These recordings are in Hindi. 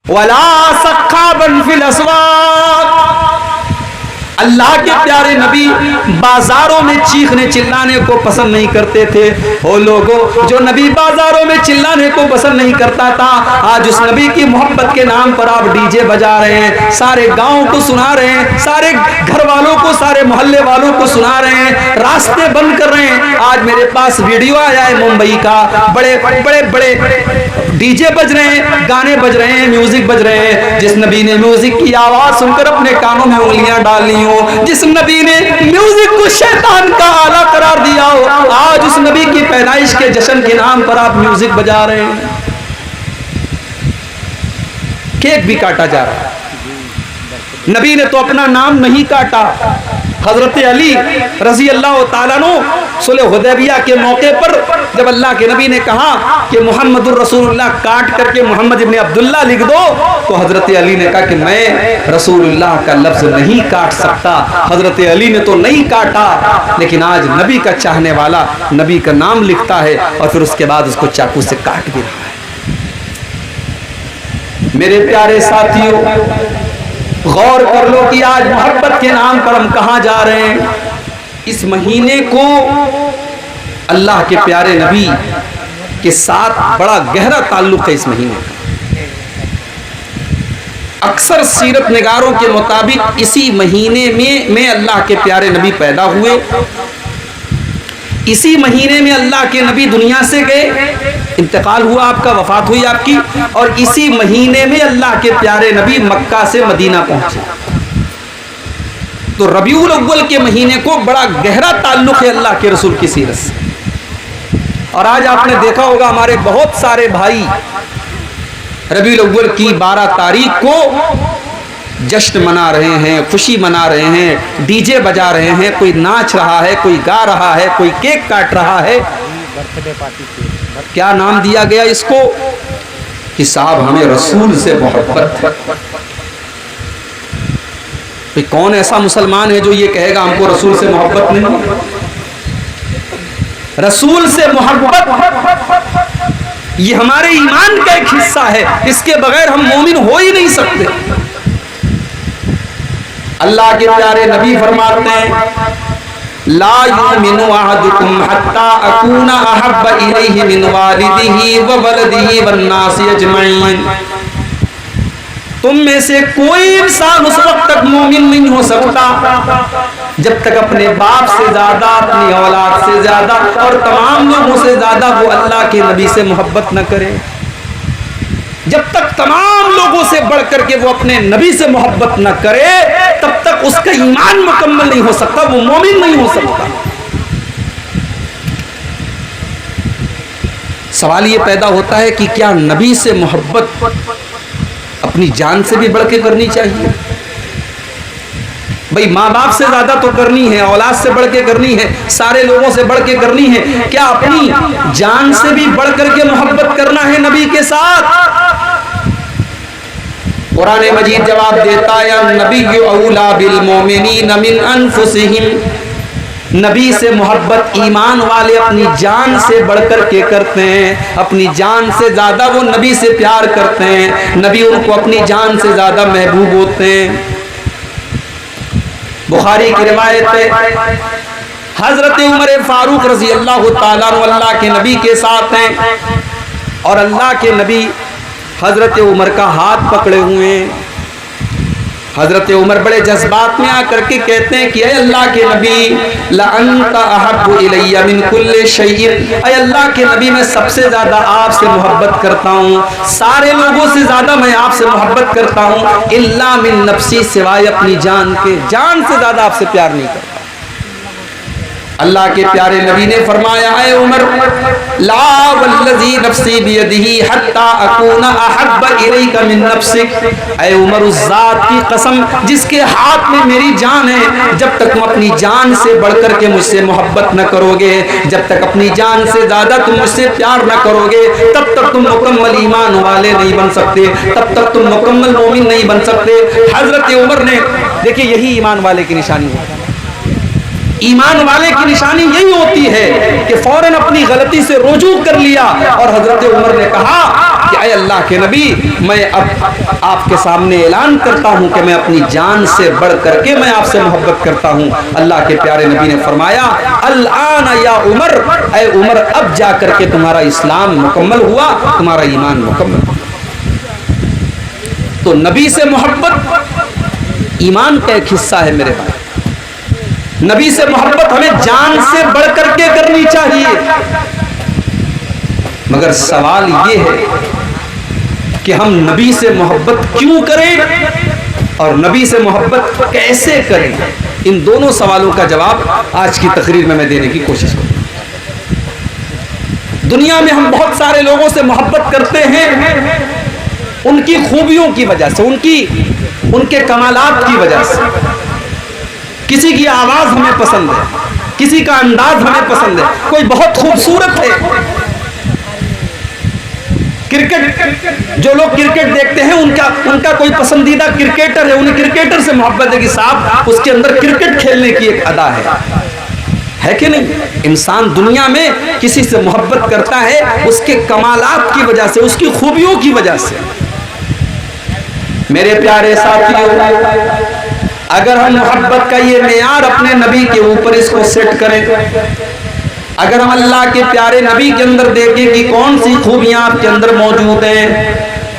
वला सख्खाबन फिल अस्वाक। अल्लाह के प्यारे नबी बाजारों में चीखने चिल्लाने को पसंद नहीं करते थे। वो लोगों जो नबी बाजारों में चिल्लाने को पसंद नहीं करता था, आज उस नबी की मोहब्बत के नाम पर आप डीजे बजा रहे हैं, सारे गांव को सुना रहे हैं, सारे घर वालों को, सारे मोहल्ले वालों को सुना रहे हैं, रास्ते बंद कर रहे हैं। आज मेरे पास वीडियो आया है मुंबई का, बड़े बड़े बड़े डीजे बज रहे हैं, गाने बज रहे हैं, म्यूजिक बज रहे हैं। जिस नबी ने म्यूजिक की आवाज सुनकर अपने कानों में उंगलियां डाल ली हो, जिस नबी ने म्यूजिक को शैतान का आला करार दिया हो, आज उस नबी की पैदाइश के जश्न के नाम पर आप म्यूजिक बजा रहे हैं। केक भी काटा जा रहा है। नबी ने तो अपना नाम नहीं काटा। हजरत अली रजी अल्लाह ताला अन्हु सुलह हुदैबिया के मौके पर जब अल्लाह के नबी ने कहा कि मुहम्मदुर रसूलुल्लाह काट करके मोहम्मद इब्ने अब्दुल्ला लिख दो, तो हजरत अली ने कहा कि मैं रसूलुल्लाह का लफ्ज नहीं काट सकता। हजरत अली ने तो नहीं काटा, लेकिन आज नबी का चाहने वाला नबी का नाम लिखता है और फिर उसके बाद उसको चाकू से काट भी रहा है। मेरे प्यारे साथियों, गौर कर लो कि आज मोहब्बत के नाम पर हम कहां जा रहे हैं। इस महीने को अल्लाह के प्यारे नबी के साथ बड़ा गहरा ताल्लुक है। इस महीने का अक्सर सीरत निगारों के मुताबिक इसी महीने में अल्लाह के प्यारे नबी पैदा हुए, इसी महीने में अल्लाह के नबी दुनिया से गए, इंतकाल हुआ आपका, वफात हुई आपकी, और इसी महीने में अल्लाह के प्यारे नबी मक्का से मदीना पहुंचे। तो रबीउल अव्वल के महीने को बड़ा गहरा ताल्लुक है अल्लाह के रसूल की सीरत से। और आज आपने देखा होगा हमारे बहुत सारे भाई रबीउल अव्वल की 12 तारीख को जश्न मना रहे हैं, खुशी मना रहे हैं, डीजे बजा रहे हैं, कोई नाच रहा है, कोई गा रहा है, कोई केक काट रहा है। बर्थडे पार्टी क्या नाम दिया गया इसको कि साहब हमें रसूल से मोहब्बत है। भाई कौन ऐसा मुसलमान है जो ये कहेगा हमको रसूल से मोहब्बत नहीं? रसूल से मोहब्बत ये हमारे ईमान का एक हिस्सा है, इसके बगैर हम मोमिन हो ही नहीं सकते। अल्लाह के प्यारे नबी फरमाते हैं, ला युमिनु अहदुकुम हत्ता अकूना अहब्ब इलैहि मिन वालिदिही व वलदिही वन नासि अजमईन। तुम में से कोई इंसान उस वक्त तक मोमिन नहीं हो सकता जब तक अपने बाप से ज्यादा, अपनी औलाद से ज्यादा और तमाम लोगों से ज्यादा वो अल्लाह के नबी से मोहब्बत न करे। जब तक तमाम लोगों से बढ़ करके वो अपने नबी से मोहब्बत न करे, तब तक उसका ईमान मुकम्मल नहीं हो सकता, वो मोमिन नहीं हो सकता। सवाल ये पैदा होता है कि क्या नबी से मोहब्बत अपनी जान से भी बढ़ के करनी चाहिए? भाई माँ बाप से ज्यादा तो करनी है, औलाद से बढ़ के करनी है, सारे लोगों से बढ़ के करनी है। क्या अपनी जान से भी बढ़ करके मोहब्बत करना है नबी के साथ? कुरान मजीद जवाब देता है, नबी औला बिल मोमिनीन मिन अनफुसिहिम। नबी से मोहब्बत ईमान वाले अपनी जान से बढ़कर के करते हैं, अपनी जान से ज्यादा वो नबी से प्यार करते हैं, नबी उनको अपनी जान से ज्यादा महबूब होते हैं। बुखारी की रिवायत है, हजरत उमर फारूक रजी अल्लाह ताला अन्हु अल्लाह के नबी के साथ हैं और अल्लाह के नबी हजरत उमर का हाथ पकड़े हुए हैं। हजरत उमर बड़े जज्बात में आकर के कहते हैं कि अय अल्लाह के नबी ला अंता अहब्बु इलैया मिन कुल्li शैइन। अय अल्लाह के नबी मैं सबसे ज्यादा आपसे मोहब्बत करता हूँ, सारे लोगों से ज्यादा मैं आपसे मोहब्बत करता हूँ, इल्ला मिन नफ्सी, सिवाय अपनी जान के। जान से ज्यादा आपसे प्यार नहीं करता। अल्लाह के प्यारे नबी ने फरमाया, ऐ उमर ला वल्लज़ी नफ्सी बियदिही हत्ता अकूना अहब्ब इलैका मिन नफ्सिक। ऐ उमर उस जात की कसम जिसके हाथ में मेरी जान है, जब तक तुम अपनी जान से बढ़कर के मुझसे मोहब्बत न करोगे, जब तक अपनी जान से ज्यादा तुम मुझसे प्यार न करोगे, तब तक तुम मुकम्मल ईमान वाले नहीं बन सकते, तब तक तुम मुकम्मल मोमिन नहीं बन सकते। हजरत उमर ने, देखिए यही ईमान वाले की निशानी है। ईमान वाले की निशानी यही होती है कि फौरन अपनी गलती से रुजू कर लिया और हजरत उमर ने कहा कि अय अल्लाह के नबी, मैं अब आपके सामने ऐलान करता हूं कि मैं अपनी जान से बढ़ करके मैं आपसे मोहब्बत करता हूं। अल्लाह के प्यारे नबी ने फरमाया, अल आना या उमर, अय उमर अब जा करके तुम्हारा इस्लाम मुकम्मल हुआ, तुम्हारा ईमान मुकम्मल। तो नबी से मोहब्बत ईमान का एक हिस्सा है मेरे भाई। नबी से मोहब्बत हमें जान से बढ़ करके करनी चाहिए। मगर सवाल ये है कि हम नबी से मोहब्बत क्यों करें और नबी से मोहब्बत कैसे करें। इन दोनों सवालों का जवाब आज की तकरीर में मैं देने की कोशिश करूंगा। दुनिया में हम बहुत सारे लोगों से मोहब्बत करते हैं उनकी खूबियों की वजह से, उनके कमालात की वजह से। किसी की आवाज हमें पसंद है, किसी का अंदाज हमें पसंद है, कोई बहुत खूबसूरत है। क्रिकेट, जो लोग क्रिकेट देखते हैं उनका कोई पसंदीदा क्रिकेटर है, उन्हें क्रिकेटर से मोहब्बत है कि साहब उसके अंदर क्रिकेट खेलने की एक अदा है कि नहीं। इंसान दुनिया में किसी से मोहब्बत करता है उसके कमालात की वजह से, उसकी खूबियों की वजह से। मेरे प्यारे साथियों, अगर हम मोहब्बत का ये मेयार अपने नबी के ऊपर इसको सेट करें, अगर हम अल्लाह के प्यारे नबी के अंदर देखें कि कौन सी खूबियां आपके अंदर मौजूद हैं,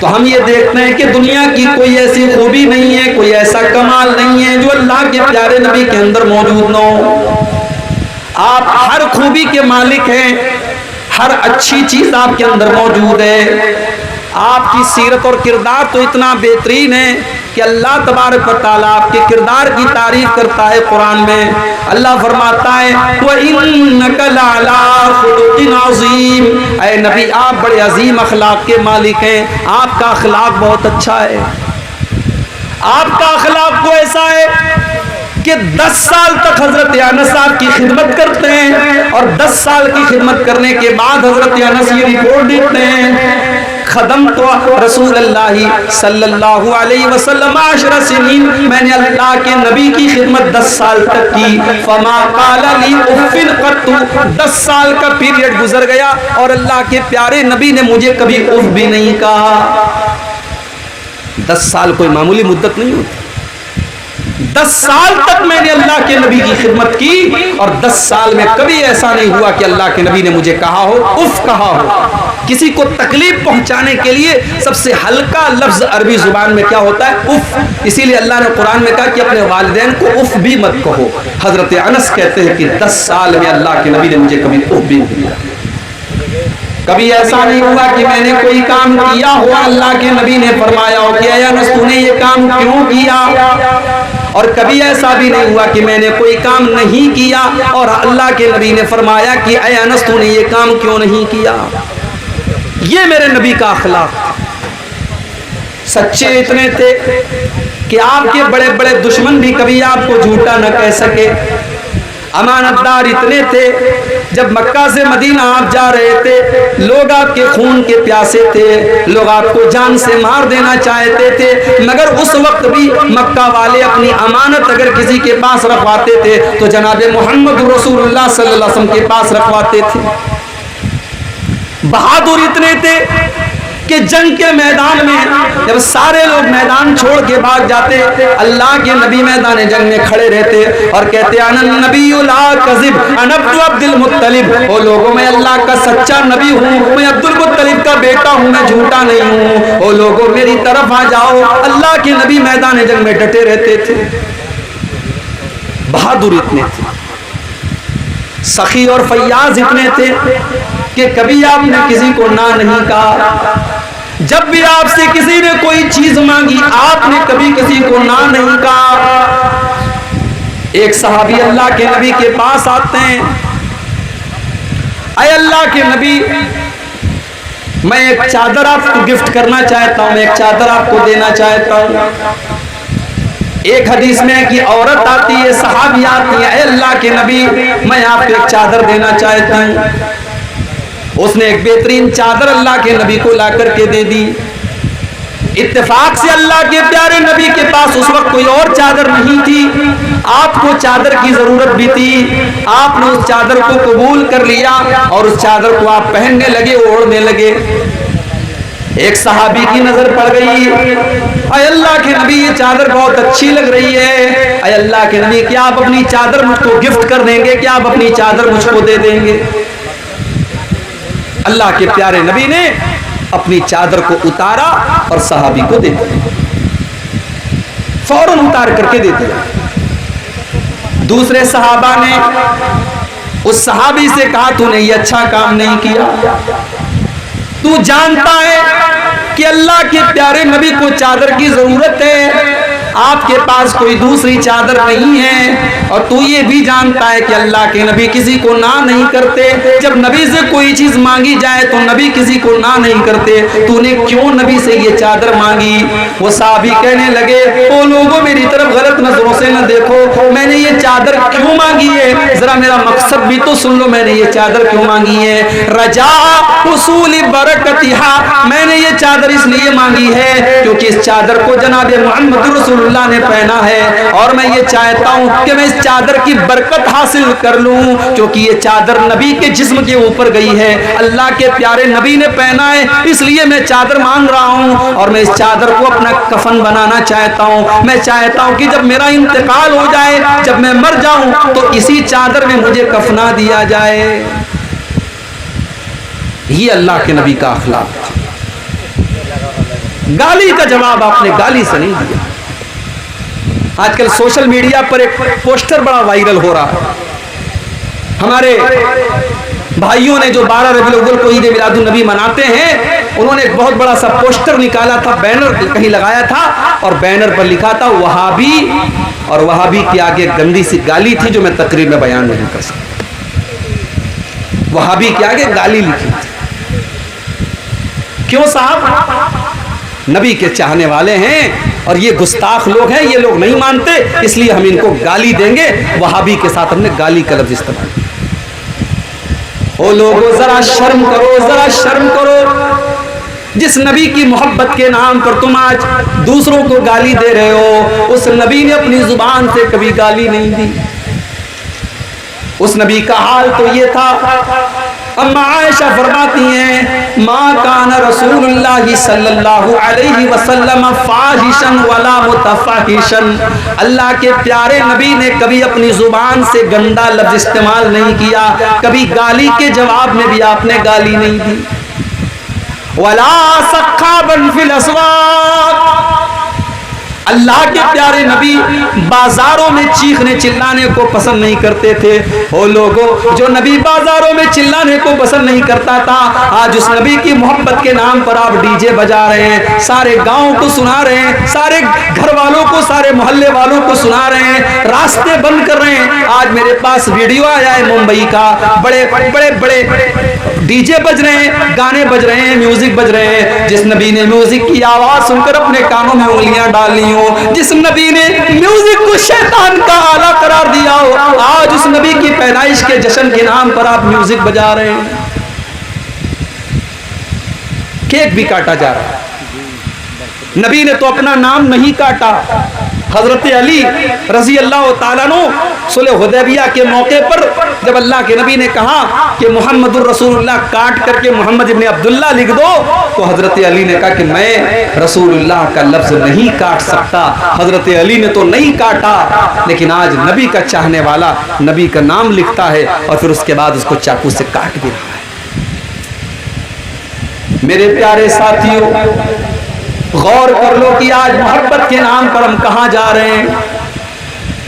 तो हम ये देखते हैं कि दुनिया की कोई ऐसी खूबी नहीं है, कोई ऐसा कमाल नहीं है जो अल्लाह के प्यारे नबी के अंदर मौजूद न हो। आप हर खूबी के मालिक हैं, हर अच्छी चीज आपके अंदर मौजूद है। आपकी सीरत और किरदार तो इतना बेहतरीन है कि अल्लाह तबारक व तआला आपके किरदार की तारीफ करता है। कुरान में अल्लाह फरमाता है, व इन्नका लअला खुलुकिन अज़ीम, ऐ नबी आप बड़े अजीम अखलाक के मालिक हैं, आपका अखलाक बहुत अच्छा है। आपका अखलाक तो ऐसा है कि 10 साल तक हजरत अनस साहब की खिदमत करते हैं और 10 साल की खिदमत करने के बाद हजरत अनस ये रिपोर्ट देते हैं, खदम तो रसूल अल्लाह सल्लल्लाहु अलैहि वसल्लम 10 सिनीन, मैंने अल्लाह के नबी की खिदमत 10 साल तक की। फमा क़ाल ली उफ़्फ़िन क़त्तु, 10 साल का पीरियड गुजर गया और अल्लाह के प्यारे नबी ने मुझे कभी उफ़ भी नहीं कहा। 10 साल कोई मामूली मुद्दत नहीं होती। 10 साल तक मैंने अल्लाह के नबी की खिदमत की और 10 साल में कभी ऐसा नहीं हुआ कि अल्लाह के नबी ने मुझे कहा हो, उफ कहा हो। किसी को तकलीफ पहुंचाने के लिए सबसे हल्का लफ्ज अरबी जुबान में क्या होता है? उफ। इसीलिए अल्लाह ने कुरान में कहा कि अपने वालिदैन को उफ भी मत कहो। हजरत अनस कहते हैं कि 10 साल में अल्लाह के नबी ने मुझे कभी उफ भी नहीं कहा। कभी ऐसा नहीं हुआ कि मैंने कोई काम किया हो, अल्लाह के नबी ने फरमाया हो कि अनस तूने ये काम क्यों किया, और कभी ऐसा भी नहीं हुआ कि मैंने कोई काम नहीं किया और अल्लाह के नबी ने फरमाया कि ऐ अनस तूने ये काम क्यों नहीं किया। ये मेरे नबी का अखलाक। सच्चे इतने थे कि आपके बड़े बड़े दुश्मन भी कभी आपको झूठा न कह सके। अमानतदार इतने थे, जब मक्का से मदीना आप जा रहे थे, लोग आपके खून के प्यासे थे, लोग आपको जान से मार देना चाहते थे, मगर उस वक्त भी मक्का वाले अपनी अमानत अगर किसी के पास रखवाते थे तो जनाबे मोहम्मद रसूलुल्लाह सल्लल्लाहु अलैहि वसल्लम के पास रखवाते थे। बहादुर इतने थे कि जंग के मैदान में जब सारे लोग मैदान छोड़ के भाग जाते, अल्लाह के नबी मैदान जंग में खड़े रहते और कहते अनन नबिय्यु ला कज़िब अना अब्दुल मुत्तलिब, ओ लोगों मैं अल्लाह का सच्चा नबी हूँ, मैं अब्दुल मुत्तलिब का बेटा हूँ, मैं झूठा नहीं हूँ, ओ लोगों मेरी तरफ आ जाओ। अल्लाह के नबी मैदान जंग में डटे रहते थे। बहादुर इतने थे, सखी और फैयाज इतने थे कि कभी आपने किसी को ना नहीं कहा। जब भी आपसे किसी ने कोई चीज मांगी आपने कभी किसी को ना नहीं कहा। एक सहाबी अल्लाह के नबी के पास आते हैं, अय अल्लाह के नबी मैं एक चादर आपको गिफ्ट करना चाहता हूं, मैं एक चादर आपको देना चाहता हूं। एक हदीस में कि औरत आती है, सहाबी आती है, अल्लाह के नबी मैं आपको एक चादर देना चाहता हूं। उसने एक बेहतरीन चादर अल्लाह के नबी को ला करके दे दी। इत्तेफाक से अल्लाह के प्यारे नबी के पास उस वक्त कोई और चादर नहीं थी, आपको चादर की जरूरत भी थी। आपने उस चादर को कबूल कर लिया और उस चादर को आप पहनने लगे, ओढ़ने लगे। एक सहाबी की नजर पड़ गई, अय अल्लाह के नबी ये चादर बहुत अच्छी लग रही है, अय अल्लाह के नबी क्या आप अपनी चादर मुझको गिफ्ट कर देंगे, क्या आप अपनी चादर मुझको दे देंगे। अल्लाह के प्यारे नबी ने अपनी चादर को उतारा और सहाबी को दे दिया, फौरन उतार करके दे दिया। दूसरे सहाबा ने उस सहाबी से कहा तूने ये अच्छा काम नहीं किया, तू जानता है कि अल्लाह के प्यारे नबी को चादर की जरूरत है, आपके पास कोई दूसरी चादर नहीं है, और तू ये भी जानता है कि अल्लाह के नबी किसी को ना नहीं करते, जब नबी से कोई चीज मांगी जाए तो नबी किसी को ना नहीं करते, तूने क्यों नबी से ये चादर मांगी। वो साहबी कहने लगे ओ लोगों मेरी तरफ गलत नजरों से न देखो, मैंने ये चादर क्यों मांगी है, जरा मेरा मकसद भी तो सुन लो, मैंने ये चादर क्यों मांगी है। रजा उसूल बरकतिहा, मैंने ये चादर इसलिए मांगी है क्योंकि इस चादर को जनाब मोहम्मद रसूलुल्लाह ने पहना है, और मैं ये चाहता हूं कि मैं इस चादर की बरकत हासिल कर लूं, क्योंकि ये चादर नबी के जिस्म के ऊपर गई है, अल्लाह के प्यारे नबी ने पहना है, इसलिए मैं चादर मांग रहा हूं, और मैं इस चादर को अपना कफन बनाना चाहता हूं। मैं चाहता हूं कि जब मेरा इंतकाल हो जाए, जब मैं मर जाऊं, तो इसी चादर में मुझे कफना दिया जाए। ये अल्लाह के नबी का अखलाक था। गाली का जवाब आपने गाली से नहीं दिया। आजकल सोशल मीडिया पर एक पोस्टर बड़ा वायरल हो रहा है, हमारे भाइयों ने जो 12 रबीउल अव्वल को ईद मिलादुन नबी मनाते हैं, उन्होंने एक बहुत बड़ा सा पोस्टर निकाला था, बैनर कहीं लगाया था, और बैनर पर लिखा था वहाबी, और वहाबी के आगे गंदी सी गाली थी जो मैं तकरीर में बयान नहीं कर सकता। वहाबी के आगे गाली लिखी थी। क्यों साहब, नबी के चाहने वाले हैं और ये गुस्ताख लोग हैं, ये लोग नहीं मानते, इसलिए हम इनको गाली देंगे। वहाबी के साथ हमने गाली का लफ्ज़ इस्तेमाल किया। ओ लोगों जरा शर्म करो, जरा शर्म करो। जिस नबी की मोहब्बत के नाम पर तुम आज दूसरों को गाली दे रहे हो, उस नबी ने अपनी जुबान से कभी गाली नहीं दी। उस नबी का हाल तो ये था। अम्मा आयशा फरमाती हैं मा काना रसूलुल्लाह सल्लल्लाहु अलैहि वसल्लम फाहिशन वला मुतफाहिशन, अल्लाह के प्यारे नबी ने कभी अपनी जुबान से गंदा लफ्ज इस्तेमाल नहीं किया, कभी गाली के जवाब में भी आपने गाली नहीं दी। वला सख्खाबन फिल अस्वाक, अल्लाह के प्यारे नबी बाजारों में चीखने चिल्लाने को पसंद नहीं करते थे। ओ लोगों, जो नबी बाजारों में चिल्लाने को पसंद नहीं करता था, आज उस नबी की मोहब्बत के नाम पर आप डीजे बजा रहे हैं, सारे गांव को सुना रहे हैं, सारे घर वालों को, सारे मोहल्ले वालों को सुना रहे हैं, रास्ते बंद कर रहे हैं। आज मेरे पास वीडियो आया है मुंबई का, बड़े बड़े बड़े डीजे बज रहे हैं, गाने बज रहे हैं, म्यूजिक बज रहे हैं। जिस नबी ने म्यूजिक की आवाज सुनकर अपने कानों में उंगलियां डाल ली हो, जिस नबी ने म्यूजिक को शैतान का आला करार दिया हो, आज उस नबी की पैदाइश के जश्न के नाम पर आप म्यूजिक बजा रहे हैं। केक भी काटा जा रहा है। नबी ने तो अपना नाम नहीं काटा। हजरत अली रजी अल्लाह ताला अन्हु सुलह हुदैबिया के मौके पर जब अल्लाह के नबी ने कहा कि मुहम्मदुर रसूलुल्लाह काट करके मोहम्मद इब्ने अब्दुल्ला लिख दो, तो हजरत अली ने कहा कि मैं रसूलुल्लाह का लफ्ज नहीं काट सकता। हजरत अली ने तो नहीं काटा, लेकिन आज नबी का चाहने वाला नबी का नाम लिखता है और फिर उसके बाद उसको चाकू से काट भी रहा है। मेरे प्यारे साथियों, गौर कर लो कि आज मोहब्बत के नाम पर हम कहां जा रहे हैं।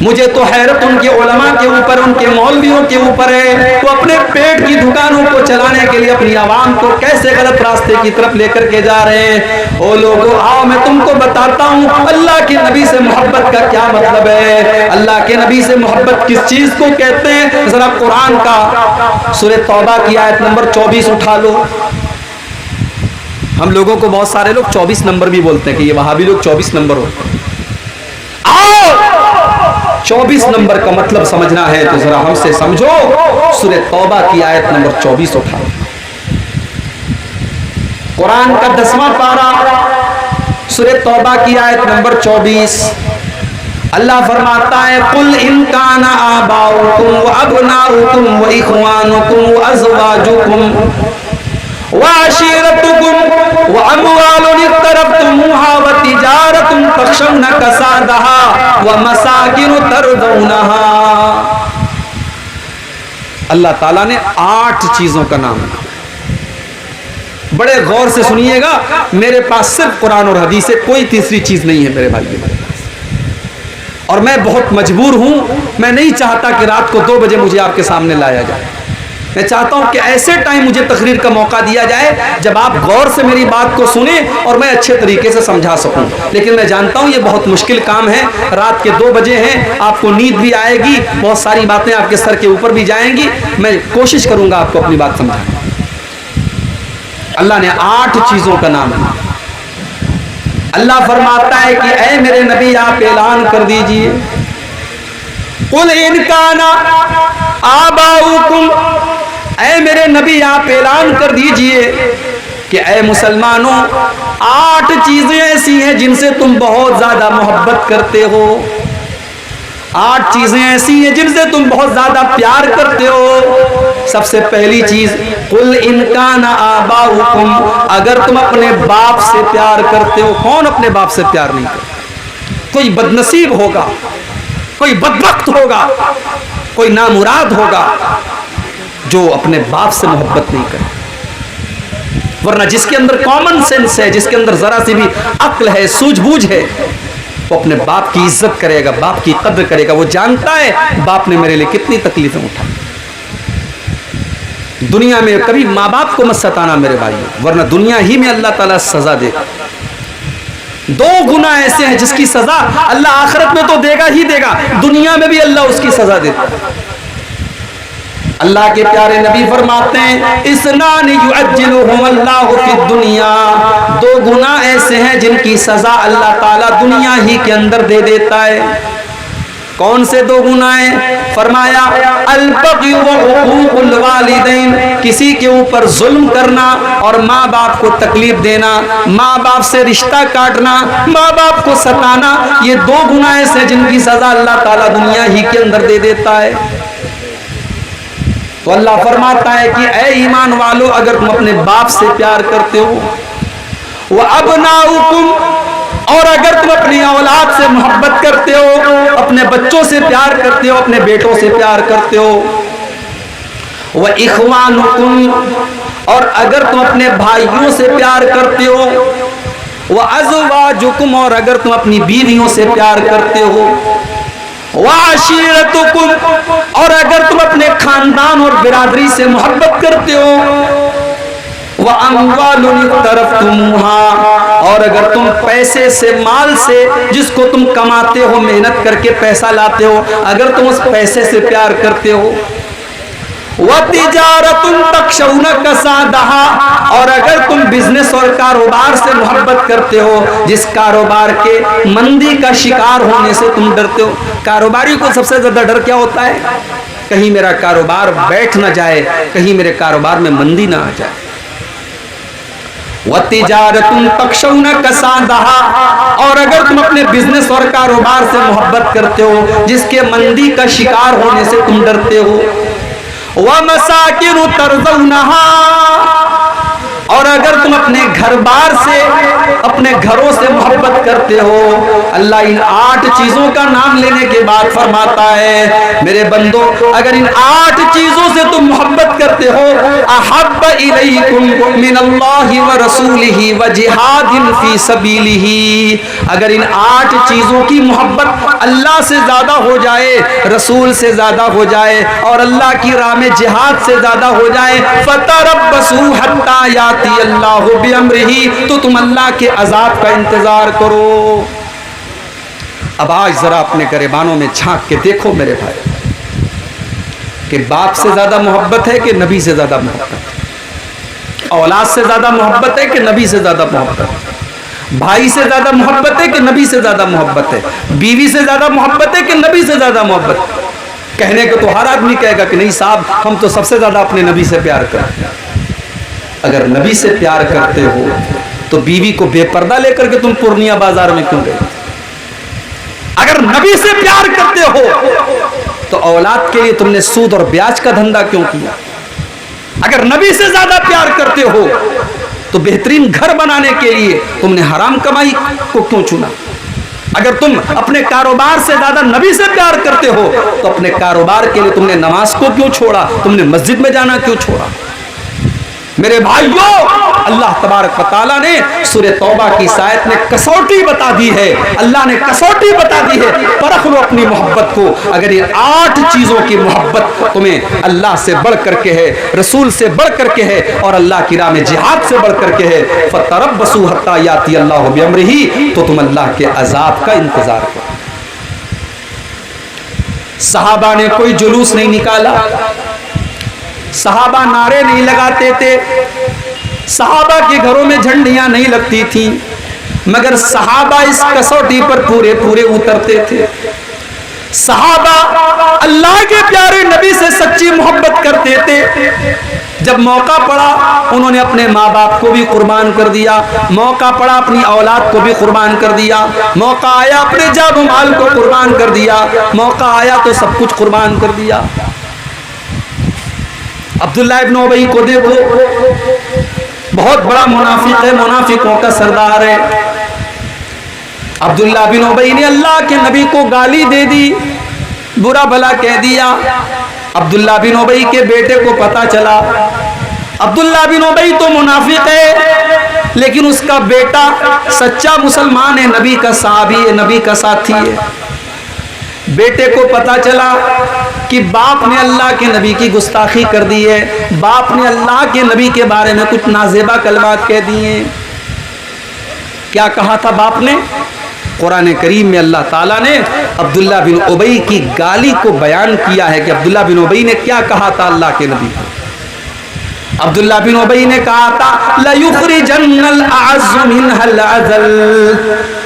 मुझे तो हैरत उनके उलमा के ऊपर, उनके मौलवियों के ऊपर है। वो अपने पेट की दुकानों को चलाने के लिए अपनी आवाम को कैसे गलत रास्ते की तरफ लेकर के जा रहे हैं। ओ लोगों, आओ मैं तुमको बताता हूँ अल्लाह के नबी से मोहब्बत का क्या मतलब है। अल्लाह के नबी से मोहब्बत किस चीज को कहते हैं। जरा कुरान का सूरह तौबा की आयत नंबर 24 उठा लो। हम लोगों को बहुत सारे लोग 24 नंबर भी बोलते हैं कि ये वहाबी लोग 24 नंबर होते हैं। आओ 24 नंबर का मतलब समझना है तो जरा हमसे समझो। सूरह तौबा की आयत नंबर 24 उठाओ। कुरान का 10वां पारा, सूरह तौबा की आयत नंबर 24। अल्लाह फरमाता है कुल इन काना आबाउकुम व अबनाउकुम व इखवानुकुम व अज़वाजुकुम वअशीरतुकुम वअमवालुन इक़्तरफ़्तुमूहा वतिजारतुन तख़शौना कसादहा वमसाकिनु तरदौनहा। अल्लाह ताला ने 8 चीजों का नाम लिया। बड़े गौर से सुनिएगा, मेरे पास सिर्फ कुरान और हदीस है, कोई तीसरी चीज नहीं है मेरे भाई मेरे पास। और मैं बहुत मजबूर हूं, मैं नहीं चाहता कि रात को 2 बजे मुझे आपके सामने लाया जाए। मैं चाहता हूं कि ऐसे टाइम मुझे तकरीर का मौका दिया जाए जब आप गौर से मेरी बात को सुने और मैं अच्छे तरीके से समझा सकूं। लेकिन मैं जानता हूं ये बहुत मुश्किल काम है, रात के 2 बजे हैं, आपको नींद भी आएगी, बहुत सारी बातें आपके सर के ऊपर भी जाएंगी। मैं कोशिश करूंगा आपको अपनी बात समझाने। अल्लाह ने 8 चीजों का नाम लिया। अल्लाह फरमाता है कि ऐ मेरे नबी आप ऐलान कर दीजिए, कुल इन काना आबाउकुम, ऐ मेरे नबी आप ऐलान कर दीजिए कि ऐ मुसलमानों 8 चीजें ऐसी हैं जिनसे तुम बहुत ज्यादा मोहब्बत करते हो। 8 चीजें ऐसी हैं जिनसे तुम बहुत ज्यादा प्यार करते हो। सबसे पहली चीज, कुल इनकाना आबाउकुम, अगर तुम अपने बाप से प्यार करते हो। कौन अपने बाप से प्यार नहीं करता? कोई बदनसीब होगा, कोई बदबख्त होगा, कोई नामुराद होगा जो अपने बाप से मोहब्बत नहीं करे। वरना जिसके अंदर कॉमन सेंस है, जिसके अंदर जरा सी भी अक्ल है, सूझबूझ है, वो अपने बाप की इज्जत करेगा, बाप की कद्र करेगा। वो जानता है बाप ने मेरे लिए कितनी तकलीफें उठाई। दुनिया में कभी माँ बाप को मत सताना मेरे भाई, वरना दुनिया ही में अल्लाह ताला सजा देगा। 2 गुना ऐसे हैं जिसकी सजा अल्लाह आखिरत में तो देगा ही देगा, दुनिया में भी अल्लाह उसकी सजा देता है। अल्लाह के प्यारे नबी फरमाते हैं, इसनान युअज्जिलुहुम अल्लाहु फिद दुनिया, 2 गुना ऐसे हैं जिनकी सजा अल्लाह ताला दुनिया ही के अंदर दे देता है। कौन से 2 गुनाह? फरमाया अल-बग़ी व हुकूकुल वालिदैन, किसी के ऊपर जुल्म करना और माँ बाप को तकलीफ देना, माँ बाप से रिश्ता काटना, माँ बाप को सताना, ये 2 गुनाह ऐसे जिनकी सजा अल्लाह ताला दुनिया ही के अंदर दे देता है। तो अल्लाह फरमाता है कि ऐ ईमान वालों, अगर तुम अपने बाप से प्यार करते हो, वह अबनाउकुम, और अगर तुम अपनी औलाद से मोहब्बत करते हो, अपने बच्चों से प्यार करते हो, अपने बेटों से प्यार करते हो, वह इख्वानुकुम, और अगर तुम अपने भाइयों से प्यार करते हो, वह अज़वाजुकुम, और अगर तुम अपनी बीवियों से प्यार करते हो, वअशीरतुकुम, और अगर तुम अपने खानदान और बिरादरी से मोहब्बत करते हो, वअमवालुन इक़्तरफ़्तुमूहा, और अगर तुम पैसे से, माल से, जिसको तुम कमाते हो, मेहनत करके पैसा लाते हो, अगर तुम उस पैसे से प्यार करते हो, वतिजारतुन तख़शौना कसादहा, और अगर तुम बिजनेस और कारोबार से मोहब्बत करते हो, जिस कारोबार के मंदी का शिकार होने से तुम डरते हो। कारोबारी को सबसे ज्यादा डर क्या होता है? कहीं मेरा कारोबार बैठ ना जाए, कहीं मेरे कारोबार में मंदी ना आ जाए। वतिजारतुन तख़शौना कसादहा, और अगर तुम अपने बिजनेस और कारोबार से मोहब्बत करते हो, जिसके मंदी का शिकार होने से तुम डरते हो, वमसाकिनु तरज़ौनहा, और अगर तुम अपने घर बार से, अपने घरों से मोहब्बत करते हो। अल्लाह इन 8 चीजों का नाम लेने के बाद फरमाता है, मेरे बंदो, अगर इन 8 चीजों से तुम मोहब्बत करते हो, अहब्ब इलैकुम मिनल्लाहि व रसूलिही व जिहादिन फी सबीलिही, अगर इन 8 चीजों की मोहब्बत अल्लाह से ज्यादा हो जाए, रसूल से ज्यादा हो जाए, और अल्लाह की राह में जिहाद से ज्यादा हो जाए, फतरब्बसू हत्ता याती अल्लाहु बिअम्रिही, तो तुम अल्लाह के अजाब का इंतजार करो। अब आज जरा अपने गरेबानों में झांक के देखो मेरे भाई, कि बाप से ज्यादा मोहब्बत है कि नबी से ज्यादा मोहब्बत है? औलाद से ज्यादा मोहब्बत है कि नबी से ज्यादा मोहब्बत है? भाई से ज्यादा मोहब्बत है कि नबी से ज्यादा मोहब्बत है? बीवी से ज्यादा मोहब्बत है कि नबी से ज्यादा मोहब्बत है? कहने को तो हर आदमी कहेगा कि नहीं साहब, हम तो सबसे ज्यादा अपने नबी से प्यार करते हैं। अगर नबी से प्यार करते हो तो बीवी को बेपर्दा लेकर के तुम पूर्णिया बाजार में क्यों गए? अगर नबी से प्यार करते हो तो औलाद के लिए तुमने सूद और ब्याज का धंधा क्यों किया? अगर नबी से ज्यादा प्यार करते हो तो बेहतरीन घर बनाने के लिए तुमने हराम कमाई को क्यों चुना? अगर तुम अपने कारोबार से ज्यादा नबी से प्यार करते हो तो अपने कारोबार के लिए तुमने नमाज को क्यों छोड़ा? तुमने मस्जिद में जाना क्यों छोड़ा? मेरे भाइयों, अल्लाह तबारक व तआला ने सूरह तौबा की इस आयत में कसौटी बता दी है। अल्लाह ने कसौटी बता दी है, परख लो अपनी मोहब्बत को। अगर ये 8 चीजों की मोहब्बत तुम्हें अल्लाह से बढ़ करके है, रसूल से बढ़ करके है और अल्लाह की राह में जिहाद से बढ़ करके है, फतरब्बसू हत्ता याती अल्लाहु बिअम्रिही, तो तुम अल्लाह के अजाब का इंतजार करो। सहाबा ने कोई जुलूस नहीं निकाला, सहाबा नारे नहीं लगाते थे, सहाबा के घरों में झंडियां नहीं लगती थी, मगर सहाबा इस कसौटी पर पूरे पूरे उतरते थे। सहाबा अल्लाह के प्यारे नबी से सच्ची मोहब्बत करते थे। जब मौका पड़ा उन्होंने अपने माँ बाप को भी कुर्बान कर दिया, मौका पड़ा अपनी औलाद को भी कुर्बान कर दिया, मौका आया अपने जान माल को कुर्बान कर दिया, मौका आया तो सब कुछ कुर्बान कर दिया। अब्दुल्लाह इब्न उबई को देखो, बहुत बड़ा मुनाफिक है, मुनाफिकों का सरदार है। अब्दुल्लाह बिन उबई ने अल्लाह के नबी को गाली दे दी, बुरा भला कह दिया। अब्दुल्लाह बिन उबई के बेटे को पता चला। अब्दुल्लाह बिन उबई तो मुनाफिक है, लेकिन उसका बेटा सच्चा मुसलमान है, नबी का सहाबी है, नबी का साथी है। बेटे को पता चला कि बाप ने अल्लाह के नबी की गुस्ताखी कर दी है, बाप ने अल्लाह के नबी के बारे में कुछ नाजेबा कलमात कह दिए। क्या कहा था बाप ने? कुरान करीम में अल्लाह ताला ने अब्दुल्लाह बिन उबई की गाली को बयान किया है कि अब्दुल्लाह बिन उबई ने क्या कहा था अल्लाह के नबी को। अब्दुल्लाह बिन उबई ने कहा था लयुखरिजन्नल अअज़्ज़ु मिनहल अज़ल।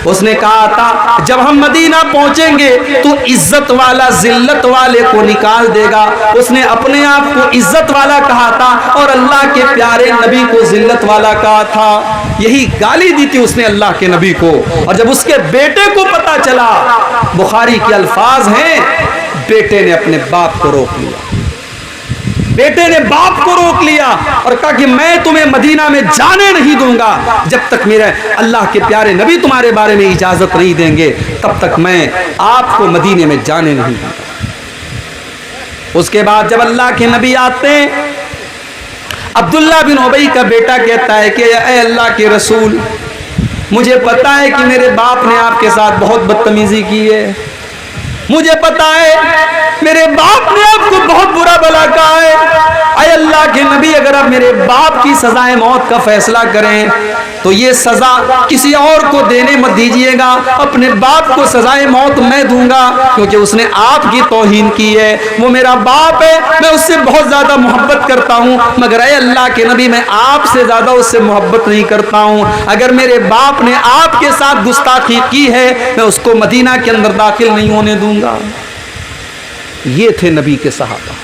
उसने कहा था जब हम मदीना पहुंचेंगे तो इज्जत वाला जिल्लत वाले को निकाल देगा। उसने अपने आप को इज्जत वाला कहा था और अल्लाह के प्यारे नबी को जिल्लत वाला कहा था। यही गाली दी थी उसने अल्लाह के नबी को। और जब उसके बेटे को पता चला, बुखारी के अल्फाज हैं, बेटे ने अपने बाप को रोक लिया, बेटे ने बाप को रोक लिया और कहा कि मैं तुम्हें मदीना में जाने नहीं दूंगा जब तक मेरे अल्लाह के प्यारे नबी तुम्हारे बारे में इजाजत नहीं देंगे, तब तक मैं आपको मदीने में जाने नहीं दूंगा। उसके बाद जब अल्लाह के नबी आते, अब्दुल्लाह बिन उबई का बेटा कहता है कि ऐ अल्लाह के रसूल, मुझे पता है कि मेरे बाप ने आपके साथ बहुत बदतमीजी की है, मुझे पता है मेरे बाप ने आपको बहुत बुरा भला कहा है। ऐ अल्लाह के नबी, अगर आप मेरे बाप की सजाए मौत का फैसला करें तो ये सजा किसी और को देने मत दीजिएगा, अपने बाप को सजाए मौत मैं दूंगा, क्योंकि उसने आपकी तौहीन की है। वो मेरा बाप है, मैं उससे बहुत ज्यादा मोहब्बत करता हूँ, मगर ऐ अल्लाह के नबी, मैं आपसे ज्यादा उससे मोहब्बत नहीं करता हूँ। अगर मेरे बाप ने आपके साथ गुस्ताखी की है, मैं उसको मदीना के अंदर दाखिल नहीं होने दूंगा। ये थे नबी के सहाबा,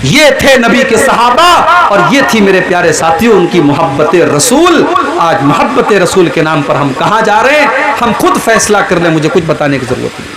ये थे नबी के सहाबा, और ये थी मेरे प्यारे साथियों उनकी मोहब्बत रसूल। आज मोहब्बत रसूल के नाम पर हम कहाँ जा रहे हैं, हम खुद फैसला कर लें, मुझे कुछ बताने की जरूरत नहीं।